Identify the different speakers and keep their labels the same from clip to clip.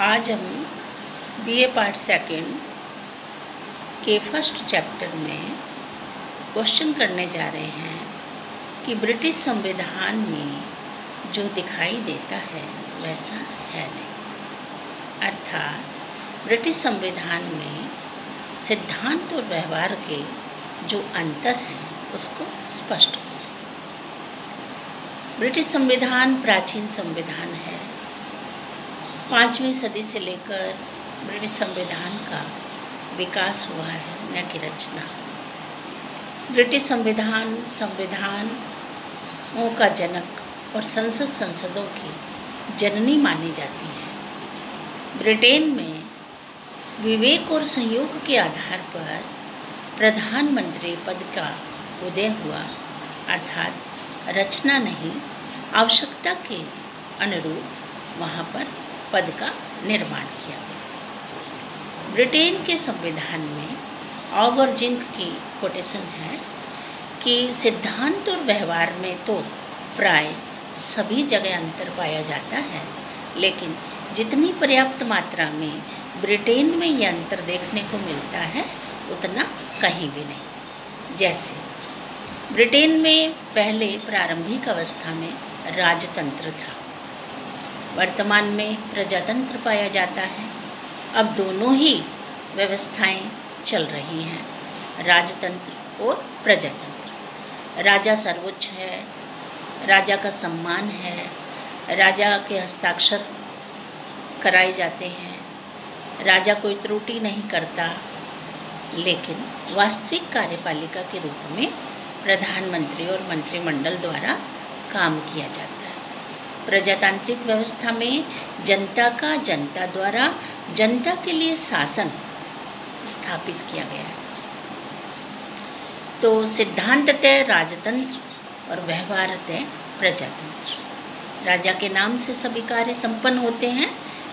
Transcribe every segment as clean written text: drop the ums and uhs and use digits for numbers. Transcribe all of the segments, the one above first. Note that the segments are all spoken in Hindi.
Speaker 1: आज हम बीए पार्ट सेकंड के फर्स्ट चैप्टर में क्वेश्चन करने जा रहे हैं कि ब्रिटिश संविधान में जो दिखाई देता है वैसा है नहीं। अर्थात ब्रिटिश संविधान में सिद्धांत और व्यवहार के जो अंतर हैं उसको स्पष्ट करें। ब्रिटिश संविधान प्राचीन संविधान है। 5वीं सदी से लेकर ब्रिटिश संविधान का विकास हुआ है, न कि रचना। ब्रिटिश संविधान संविधानों का जनक और संसदों की जननी मानी जाती है। ब्रिटेन में विवेक और सहयोग के आधार पर प्रधानमंत्री पद का उदय हुआ, अर्थात रचना नहीं, आवश्यकता के अनुरूप वहाँ पर पद का निर्माण किया गया। ब्रिटेन के संविधान में ऑग और जिंक की कोटेशन है कि सिद्धांत और व्यवहार में तो प्राय सभी जगह अंतर पाया जाता है, लेकिन जितनी पर्याप्त मात्रा में ब्रिटेन में यह अंतर देखने को मिलता है उतना कहीं भी नहीं। जैसे ब्रिटेन में पहले प्रारंभिक अवस्था में राजतंत्र था, वर्तमान में प्रजातंत्र पाया जाता है। अब दोनों ही व्यवस्थाएं चल रही हैं, राजतंत्र और प्रजातंत्र। राजा सर्वोच्च है, राजा का सम्मान है, राजा के हस्ताक्षर कराए जाते हैं, राजा कोई त्रुटि नहीं करता, लेकिन वास्तविक कार्यपालिका के रूप में प्रधानमंत्री और मंत्रिमंडल द्वारा काम किया जाता है। प्रजातांत्रिक व्यवस्था में जनता का जनता द्वारा जनता के लिए शासन स्थापित किया गया है। तो सिद्धांततः राजतंत्र और व्यवहारतः प्रजातंत्र। राजा के नाम से सभी कार्य संपन्न होते हैं,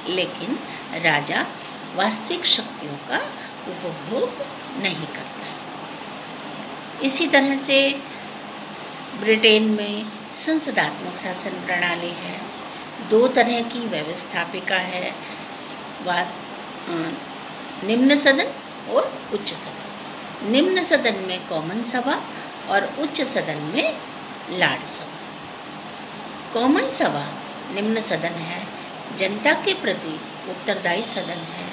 Speaker 1: लेकिन राजा वास्तविक शक्तियों का उपभोग नहीं करता। इसी तरह से ब्रिटेन में संसदात्मक शासन प्रणाली है। 2 तरह की व्यवस्थापिका है, निम्न सदन और उच्च सदन। निम्न सदन में कॉमन सभा और उच्च सदन में लॉर्ड सभा। कॉमन सभा निम्न सदन है, जनता के प्रति उत्तरदायी सदन है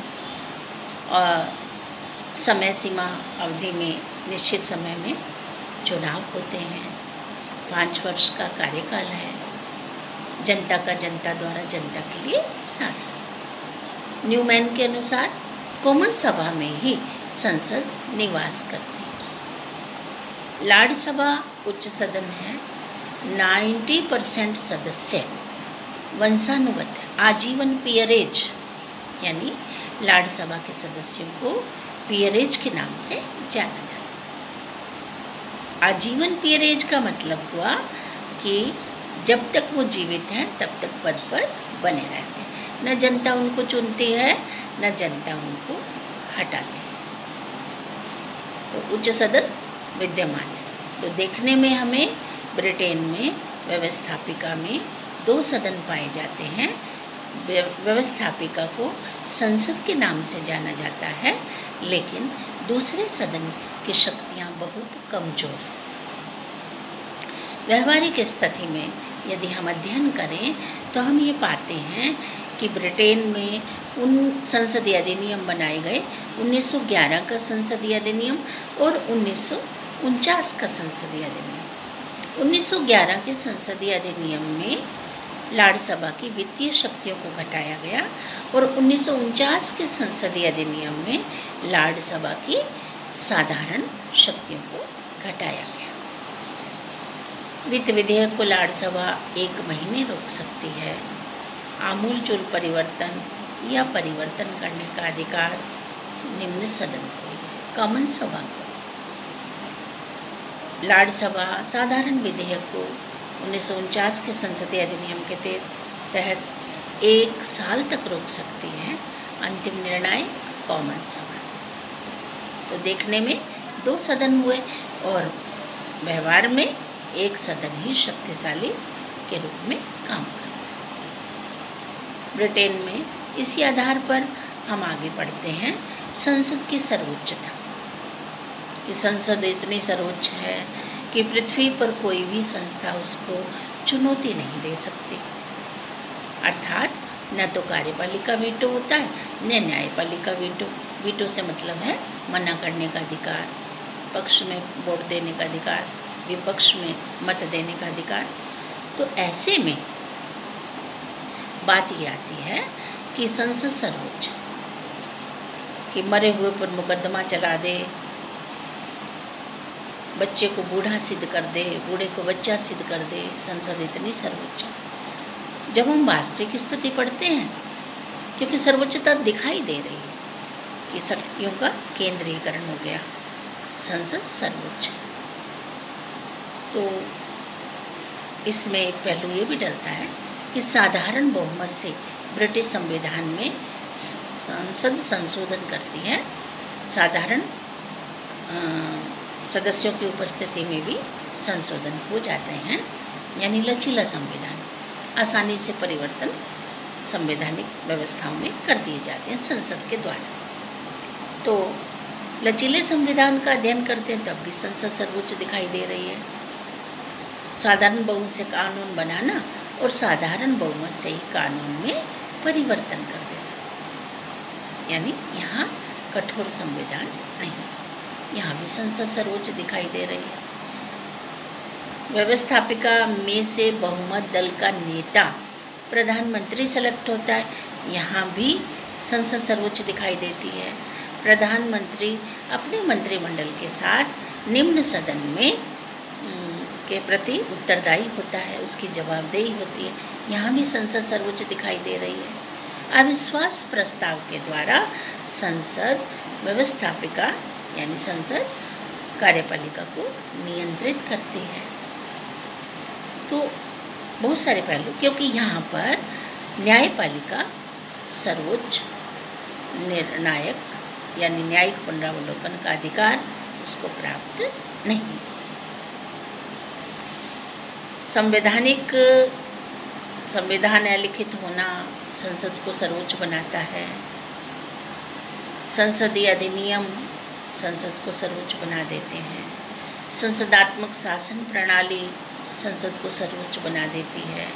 Speaker 1: और समय सीमा अवधि में निश्चित समय में चुनाव होते हैं। 5 वर्ष का कार्यकाल है। जनता का जनता द्वारा जनता के लिए शासन। न्यूमैन के अनुसार कॉमन सभा में ही संसद निवास करती है। लॉर्ड सभा उच्च सदन है। 90% सदस्य वंशानुगत है। आजीवन पियरेज, यानी लॉर्ड सभा के सदस्यों को पियरेज के नाम से जाना जाता है। आजीवन पियरेज का मतलब हुआ कि जब तक वो जीवित हैं तब तक पद पर बने रहते हैं। न जनता उनको चुनती है, न जनता उनको हटाती है। तो उच्च सदन विद्यमान है। तो देखने में हमें ब्रिटेन में व्यवस्थापिका में 2 सदन पाए जाते हैं। व्यवस्थापिका को संसद के नाम से जाना जाता है, लेकिन दूसरे सदन की शक्तियाँ बहुत कमज़ोर हैं। व्यवहारिक स्थिति में यदि हम अध्ययन करें तो हम ये पाते हैं कि ब्रिटेन में उन संसदीय अधिनियम बनाए गए। 1911 का संसदीय अधिनियम और 1949 का संसदीय अधिनियम। 1911 के संसदीय अधिनियम में लॉर्ड सभा की वित्तीय शक्तियों को घटाया गया और 1949 के संसदीय अधिनियम में लॉर्ड सभा की साधारण शक्तियों को घटाया गया। वित्त विधेयक को लॉर्ड सभा 1 महीने रोक सकती है। आमूलचूल परिवर्तन या परिवर्तन करने का अधिकार निम्न सदन को है, कॉमन सभा को। लॉर्ड सभा साधारण विधेयक को 1949 के संसदीय अधिनियम के तहत 1 साल तक रोक सकती है। अंतिम निर्णय कॉमन सभा। तो देखने में 2 सदन हुए और व्यवहार में 1 सदन ही शक्तिशाली के रूप में काम करता है। ब्रिटेन में इसी आधार पर हम आगे बढ़ते हैं संसद की सर्वोच्चता। कि संसद इतनी सर्वोच्च है कि पृथ्वी पर कोई भी संस्था उसको चुनौती नहीं दे सकती। अर्थात न तो कार्यपालिका वीटो होता है न न्यायपालिका वीटो। वीटो से मतलब है मना करने का अधिकार, पक्ष में वोट देने का अधिकार, विपक्ष में मत देने का अधिकार। तो ऐसे में बात ये आती है कि संसद सर्वोच्च, कि मरे हुए पर मुकदमा चला दे, बच्चे को बूढ़ा सिद्ध कर दे, बूढ़े को बच्चा सिद्ध कर दे, संसद इतनी सर्वोच्च है। जब हम वास्तविक स्थिति पढ़ते हैं, क्योंकि सर्वोच्चता दिखाई दे रही है कि शक्तियों का केंद्रीकरण हो गया, संसद सर्वोच्च। तो इसमें एक पहलू ये भी डलता है कि साधारण बहुमत से ब्रिटिश संविधान में संसद संशोधन करती है। साधारण सदस्यों की उपस्थिति में भी संशोधन हो जाते हैं, यानी लचीला संविधान, आसानी से परिवर्तन संवैधानिक व्यवस्थाओं में कर दिए जाते हैं संसद के द्वारा। तो लचीले संविधान का अध्ययन करते हैं तब भी संसद सर्वोच्च दिखाई दे रही है। साधारण बहुमत से कानून बनाना और साधारण बहुमत से ही कानून में परिवर्तन कर देना, यानी यहाँ कठोर संविधान नहीं, यहाँ भी संसद सर्वोच्च दिखाई दे रही है। व्यवस्थापिका में से बहुमत दल का नेता प्रधानमंत्री सेलेक्ट होता है, यहाँ भी संसद सर्वोच्च दिखाई देती है। प्रधानमंत्री अपने मंत्रिमंडल के साथ निम्न सदन में के प्रति उत्तरदायी होता है, उसकी जवाबदेही होती है, यहाँ भी संसद सर्वोच्च दिखाई दे रही है। अविश्वास प्रस्ताव के द्वारा संसद व्यवस्थापिका यानी संसद कार्यपालिका को नियंत्रित करती है। तो बहुत सारे पहलू, क्योंकि यहाँ पर न्यायपालिका सर्वोच्च निर्णायक यानी न्यायिक पुनरावलोकन का अधिकार उसको प्राप्त नहीं। संविधान अलिखित होना संसद को सर्वोच्च बनाता है। संसदीय अधिनियम संसद को सर्वोच्च बना देते हैं। संसदात्मक शासन प्रणाली संसद को सर्वोच्च बना देती है।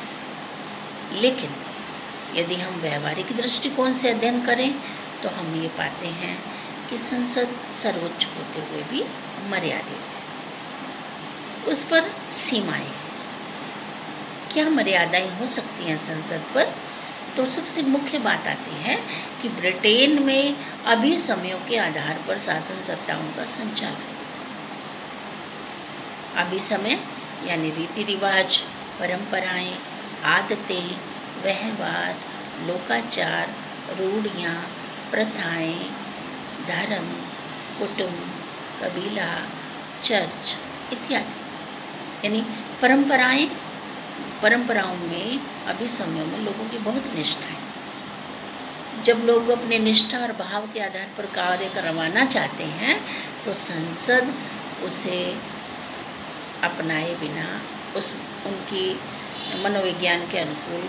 Speaker 1: लेकिन यदि हम व्यवहारिक दृष्टिकोण से अध्ययन करें तो हम ये पाते हैं कि संसद सर्वोच्च होते हुए भी मर्यादित है, उस पर सीमाएं हैं। क्या मर्यादाएं हो सकती हैं संसद पर? तो सबसे मुख्य बात आती है कि ब्रिटेन में अभी समयों के आधार पर शासन सत्ताओं का संचालन होता है। अभी समय यानी रीति रिवाज, परंपराएं, आदतें, व्यवहार, लोकाचार, रूढ़ियाँ, प्रथाएं, धर्म, कुटुंब, कबीला, चर्च इत्यादि, यानी परंपराओं में अभी समयों में लोगों की बहुत निष्ठा है। जब लोग अपने निष्ठा और भाव के आधार पर कार्य करवाना चाहते हैं तो संसद उसे अपनाए बिना उनकी मनोविज्ञान के अनुकूल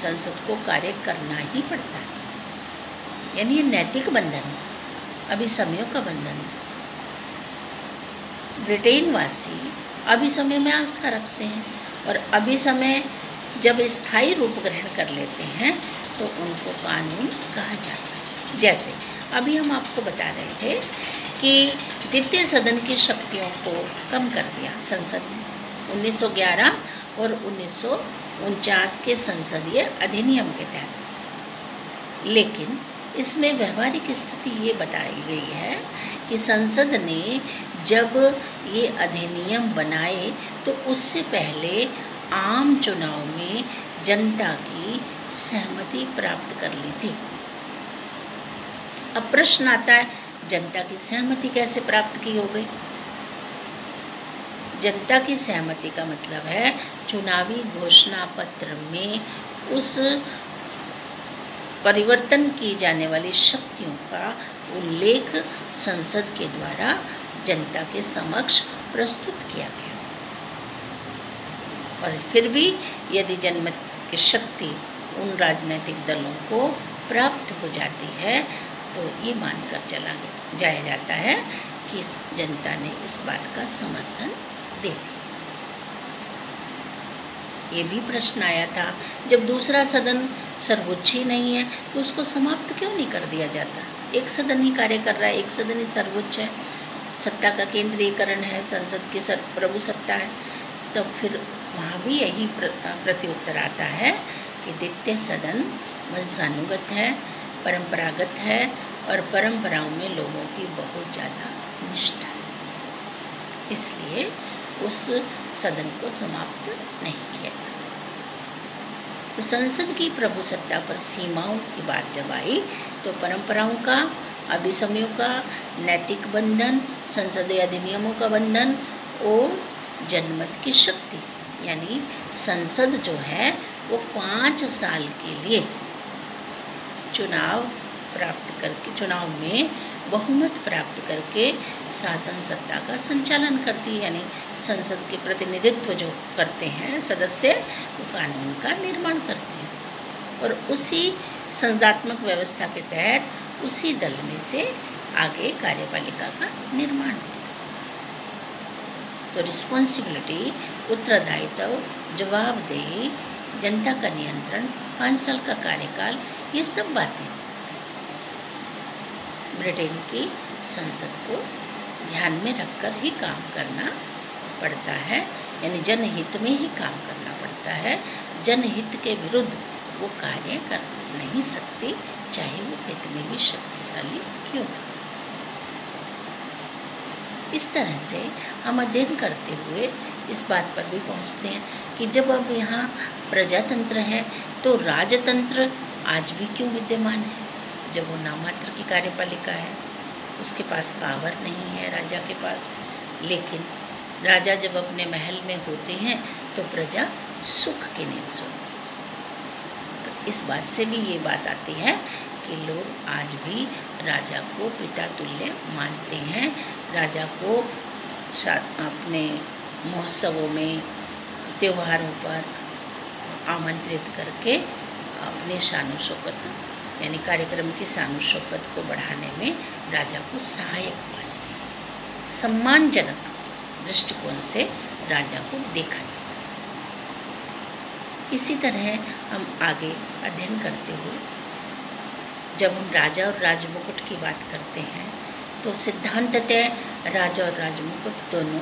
Speaker 1: संसद को कार्य करना ही पड़ता है। यानी ये नैतिक बंधन है, अभी समयों का बंधन है। ब्रिटेन वासी अभी समय में आस्था रखते हैं और अभी समय जब स्थायी रूप ग्रहण कर लेते हैं तो उनको कानून कहा जाता है। जैसे अभी हम आपको बता रहे थे कि द्वितीय सदन की शक्तियों को कम कर दिया संसद ने 1911 और 1949 के संसदीय अधिनियम के तहत। लेकिन इसमें व्यवहारिक स्थिति ये बताई गई है कि संसद ने जब ये अधिनियम बनाए तो उससे पहले आम चुनाव में जनता की सहमति प्राप्त कर ली थी। अब प्रश्न आता है, जनता की सहमति कैसे प्राप्त की हो गई? जनता की सहमति का मतलब है चुनावी घोषणा पत्र में उस परिवर्तन की जाने वाली शक्तियों का उल्लेख संसद के द्वारा जनता के समक्ष प्रस्तुत किया गया। और फिर भी यदि जनमत की शक्ति उन राजनीतिक दलों को प्राप्त हो जाती है, तो ये मानकर चला जाया जाता है कि जनता ने इस बात का समर्थन दे दिया। ये भी प्रश्न आया था, जब दूसरा सदन सर्वोच्च ही नहीं है तो उसको समाप्त क्यों नहीं कर दिया जाता? एक सदन ही कार्य कर रहा है, एक सदन ही सर्वोच्च है, सत्ता का केंद्रीकरण है, संसद की प्रभु सत्ता है। तो फिर वहाँ भी यही प्रत्युत्तर आता है कि द्वितीय सदन वंशानुगत है, परंपरागत है और परंपराओं में लोगों की बहुत ज़्यादा निष्ठा है, इसलिए उस सदन को समाप्त नहीं किया जा सकता। तो संसद की प्रभु सत्ता पर सीमाओं की बात जब आई तो परंपराओं का, अभिसमयों का, नैतिक बंधन, संसदीय अधिनियमों का बंधन और जनमत की शक्ति, यानी संसद जो है वो 5 साल के लिए चुनाव में बहुमत प्राप्त करके शासन सत्ता का संचालन करती है, यानी संसद के प्रतिनिधित्व जो करते हैं सदस्य, वो कानून का निर्माण करते हैं और उसी संसदात्मक व्यवस्था के तहत उसी दल में से आगे कार्यपालिका का निर्माण होता है। तो रिस्पॉन्सिबिलिटी, उत्तरदायित्व, जवाबदेही, जनता का नियंत्रण, 5 साल का कार्यकाल, ये सब बातें ब्रिटेन की संसद को ध्यान में रखकर ही काम करना पड़ता है, यानी जनहित में ही काम करना पड़ता है। जनहित के विरुद्ध वो कार्य कर नहीं सकती, चाहे वो कितनी भी शक्तिशाली क्यों हो। इस तरह से हम अध्ययन करते हुए इस बात पर भी पहुंचते हैं कि जब अब यहाँ प्रजातंत्र है तो राजतंत्र आज भी क्यों विद्यमान है? जब वो नामात्र की कार्यपालिका है, उसके पास पावर नहीं है राजा के पास, लेकिन राजा जब अपने महल में होते हैं तो प्रजा सुख की नींद सोती। तो इस बात से भी ये बात आती है कि लोग आज भी राजा को पिता तुल्य मानते हैं, राजा को अपने महोत्सवों में, त्योहारों पर आमंत्रित करके अपने शान शौकत, यानी कार्यक्रम की शान शौकत को बढ़ाने में राजा को सहायक मानते हैं। सम्मानजनक दृष्टिकोण से राजा को देखा जाता है। इसी तरह हम आगे अध्ययन करते हुए जब हम राजा और राजमुकुट की बात करते हैं तो सिद्धांततः राजा और राजमुकुट दोनों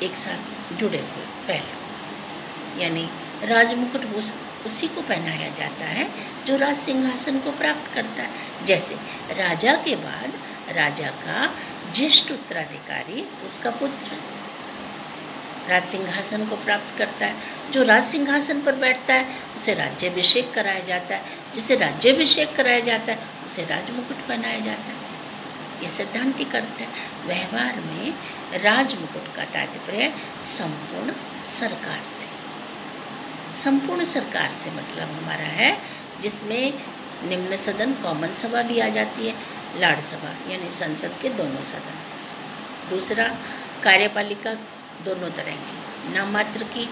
Speaker 1: एक साथ जुड़े हुए पहलू, यानी राजमुकुट उसी को पहनाया जाता है जो राज सिंहासन को प्राप्त करता है। जैसे राजा के बाद राजा का ज्येष्ठ उत्तराधिकारी उसका पुत्र राज सिंहासन को प्राप्त करता है। जो राज सिंहासन पर बैठता है उसे राज्याभिषेक कराया जाता है, जिसे राज्याभिषेक कराया जाता है उसे राजमुकुट पहनाया जाता है। ये सिद्धांतिक अर्थ है। व्यवहार में राजमुकुट का तात्पर्य संपूर्ण सरकार से, संपूर्ण सरकार से मतलब हमारा है जिसमें निम्न सदन कॉमन सभा भी आ जाती है, लाड़ सभा यानी संसद के दोनों सदन, दूसरा कार्यपालिका दोनों तरह की, नाममात्र की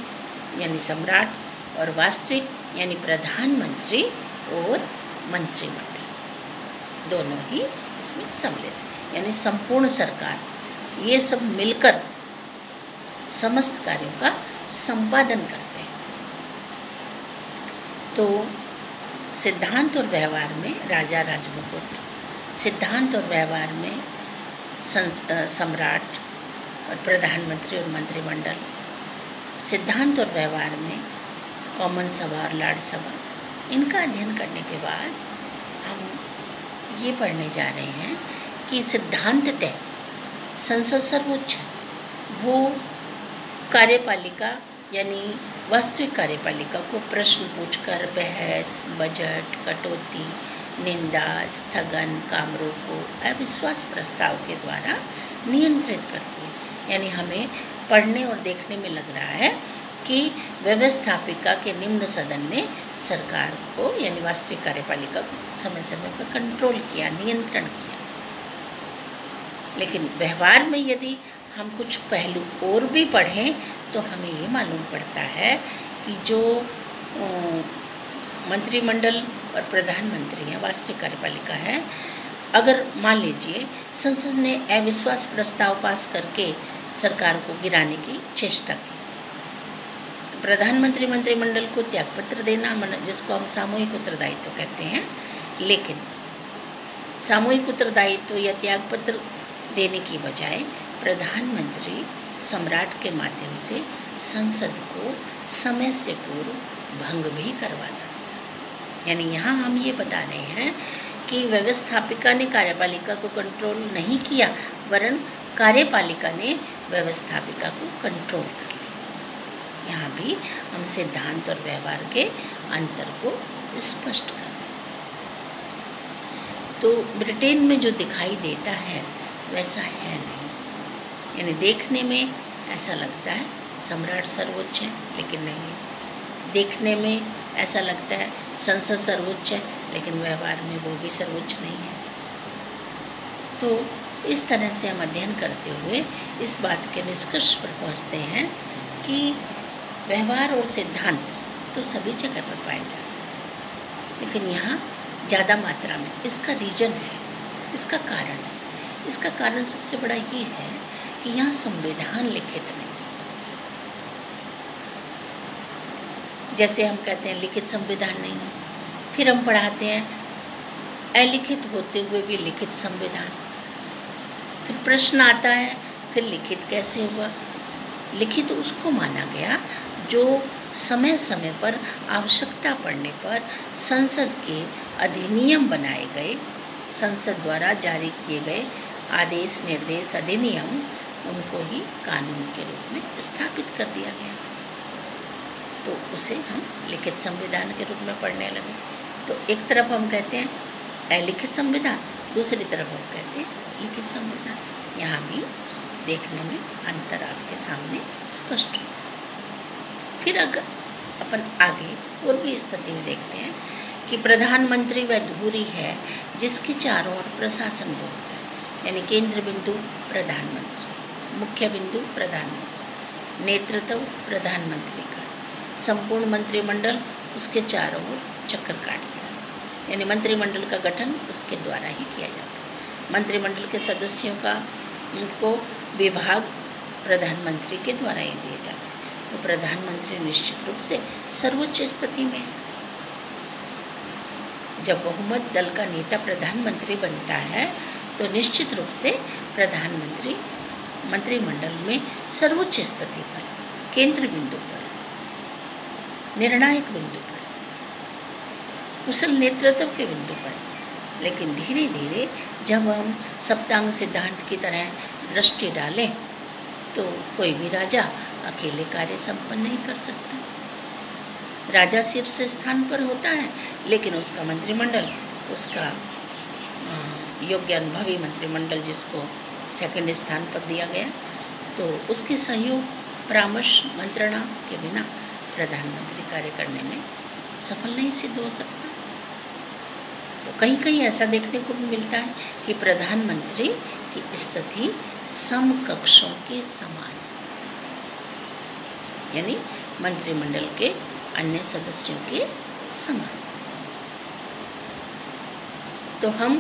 Speaker 1: यानी सम्राट और वास्तविक यानी प्रधानमंत्री और मंत्रिमंडल, दोनों ही इसमें सम्मिलित, यानी संपूर्ण सरकार, ये सब मिलकर समस्त कार्यों का संपादन करते हैं। तो सिद्धांत और व्यवहार में राजा राजमुकुट, सिद्धांत और व्यवहार में सम्राट और प्रधानमंत्री और मंत्रिमंडल, सिद्धांत और व्यवहार में कॉमन सभा और लाड़ सभा। इनका अध्ययन करने के बाद हम ये पढ़ने जा रहे हैं कि सिद्धांततः संसद सर्वोच्च है, वो कार्यपालिका यानी वास्तविक कार्यपालिका को प्रश्न पूछकर बहस, बजट, कटौती, निंदा, स्थगन, कामरोको, अविश्वास प्रस्ताव के द्वारा नियंत्रित करती है। यानी हमें पढ़ने और देखने में लग रहा है कि व्यवस्थापिका के निम्न सदन ने सरकार को यानी वास्तविक कार्यपालिका को समय समय पर कंट्रोल किया, नियंत्रण किया। लेकिन व्यवहार में यदि हम कुछ पहलू और भी पढ़ें तो हमें ये मालूम पड़ता है कि जो मंत्रिमंडल और प्रधानमंत्री है, वास्तविक कार्यपालिका है। अगर मान लीजिए संसद ने अविश्वास प्रस्ताव पास करके सरकार को गिराने की चेष्टा की, तो प्रधानमंत्री मंत्रिमंडल को त्यागपत्र देना, जिसको हम सामूहिक उत्तरदायित्व कहते हैं। लेकिन सामूहिक उत्तरदायित्व या त्यागपत्र देने की बजाय प्रधानमंत्री सम्राट के माध्यम से संसद को समय से पूर्व भंग भी करवा सकता है। यानी यहाँ हम ये बता रहे हैं कि व्यवस्थापिका ने कार्यपालिका को कंट्रोल नहीं किया, वरन कार्यपालिका ने व्यवस्थापिका को कंट्रोल कर लिया। यहाँ भी हम सिद्धांत और व्यवहार के अंतर को स्पष्ट कर। तो ब्रिटेन में जो दिखाई देता है वैसा है नहीं। यानी देखने में ऐसा लगता है सम्राट सर्वोच्च है, लेकिन नहीं। देखने में ऐसा लगता है संसद सर्वोच्च है, लेकिन व्यवहार में वो भी सर्वोच्च नहीं है। तो इस तरह से हम अध्ययन करते हुए इस बात के निष्कर्ष पर पहुंचते हैं कि व्यवहार और सिद्धांत तो सभी जगह पर पाए जाते हैं, लेकिन यहाँ ज़्यादा मात्रा में। इसका रीजन है, इसका कारण है। इसका कारण सबसे बड़ा ये है कि यहाँ संविधान लिखित नहीं। जैसे हम कहते हैं लिखित संविधान नहीं है, फिर हम पढ़ाते हैं अलिखित होते हुए भी लिखित संविधान। फिर प्रश्न आता है फिर लिखित कैसे हुआ। लिखित उसको माना गया जो समय समय पर आवश्यकता पड़ने पर संसद के अधिनियम बनाए गए, संसद द्वारा जारी किए गए आदेश, निर्देश, अधिनियम, उनको ही कानून के रूप में स्थापित कर दिया गया। तो उसे हम लिखित संविधान के रूप में पढ़ने लगे। तो एक तरफ हम कहते हैं अलिखित संविधान, दूसरी तरफ हम कहते हैं लिखित संविधान। यहाँ भी देखने में अंतर आपके सामने स्पष्ट होता है। फिर अगर अपन आगे और भी स्थिति में देखते हैं कि प्रधानमंत्री वह धुरी है जिसके चारों ओर प्रशासन घूमता है। यानी केंद्र बिंदु प्रधानमंत्री, मुख्य बिंदु प्रधानमंत्री, नेतृत्व प्रधानमंत्री का, संपूर्ण मंत्रिमंडल उसके चारों ओर चक्कर काटता है। यानी मंत्रिमंडल का गठन उसके द्वारा ही किया जाता है। मंत्रिमंडल के सदस्यों का उनको विभाग प्रधानमंत्री के द्वारा ही दिए जाते हैं। तो प्रधानमंत्री निश्चित रूप से सर्वोच्च स्थिति में है। जब बहुमत दल का नेता प्रधानमंत्री बनता है तो निश्चित रूप से प्रधानमंत्री मंत्रिमंडल में सर्वोच्च स्थिति पर, केंद्र बिंदु पर, निर्णायक बिंदु पर, कुशल नेतृत्व के बिंदु पर। लेकिन धीरे धीरे जब हम सप्तांग सिद्धांत की तरह दृष्टि डालें तो कोई भी राजा अकेले कार्य संपन्न नहीं कर सकता। राजा शीर्ष स्थान पर होता है, लेकिन उसका मंत्रिमंडल, उसका योग्य अनुभवी मंत्रिमंडल जिसको सेकंड स्थान पर दिया गया, तो उसके सहयोग, परामर्श, मंत्रणा के बिना प्रधानमंत्री कार्य करने में सफल नहीं सिद्ध हो सकता। तो कहीं कहीं ऐसा देखने को भी मिलता है कि प्रधानमंत्री की स्थिति समकक्षों के समान है, यानी मंत्रिमंडल के अन्य सदस्यों के समान। तो हम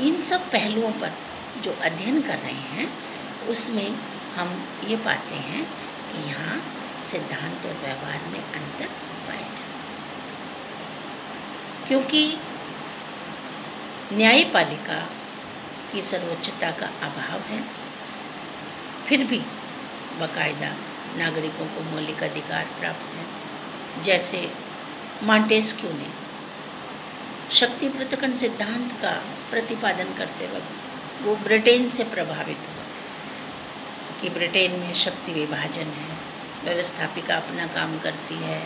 Speaker 1: इन सब पहलुओं पर जो अध्ययन कर रहे हैं उसमें हम ये पाते हैं कि यहाँ सिद्धांत और व्यवहार में अंतर पाया जाता है, क्योंकि न्यायपालिका की सर्वोच्चता का अभाव है। फिर भी बाकायदा नागरिकों को मौलिक अधिकार प्राप्त है। जैसे मॉन्टेस्क्यू ने शक्ति पृथक्करण सिद्धांत का प्रतिपादन करते वक्त वो ब्रिटेन से प्रभावित हुआ कि ब्रिटेन में शक्ति विभाजन है, व्यवस्थापिका अपना काम करती है,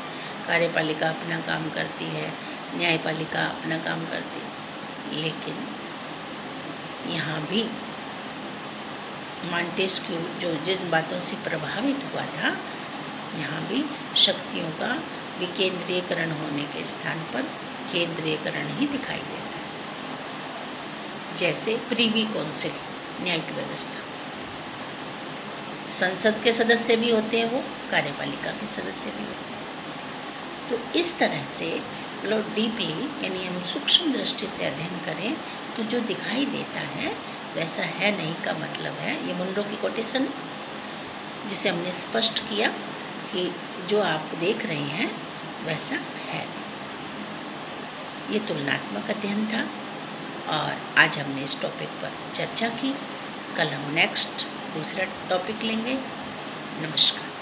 Speaker 1: कार्यपालिका अपना काम करती है, न्यायपालिका अपना काम करती है। लेकिन यहाँ भी मॉन्टेस्क्यू जो जिन बातों से प्रभावित हुआ था, यहाँ भी शक्तियों का विकेंद्रीयकरण होने के स्थान पर केंद्रीयकरण ही दिखाई देता है। जैसे प्रीवी काउंसिल, न्यायिक व्यवस्था, संसद के सदस्य भी होते हैं, वो कार्यपालिका के सदस्य भी होते हैं। तो इस तरह से मतलब डीपली, यानी हम सूक्ष्म दृष्टि से अध्ययन करें तो जो दिखाई देता है वैसा है नहीं का मतलब है। ये मुंडो की कोटेशन, जिसे हमने स्पष्ट किया कि जो आप देख रहे हैं वैसा है नहीं। ये तुलनात्मक अध्ययन था और आज हमने इस टॉपिक पर चर्चा की। कल हम नेक्स्ट दूसरा टॉपिक लेंगे। नमस्कार।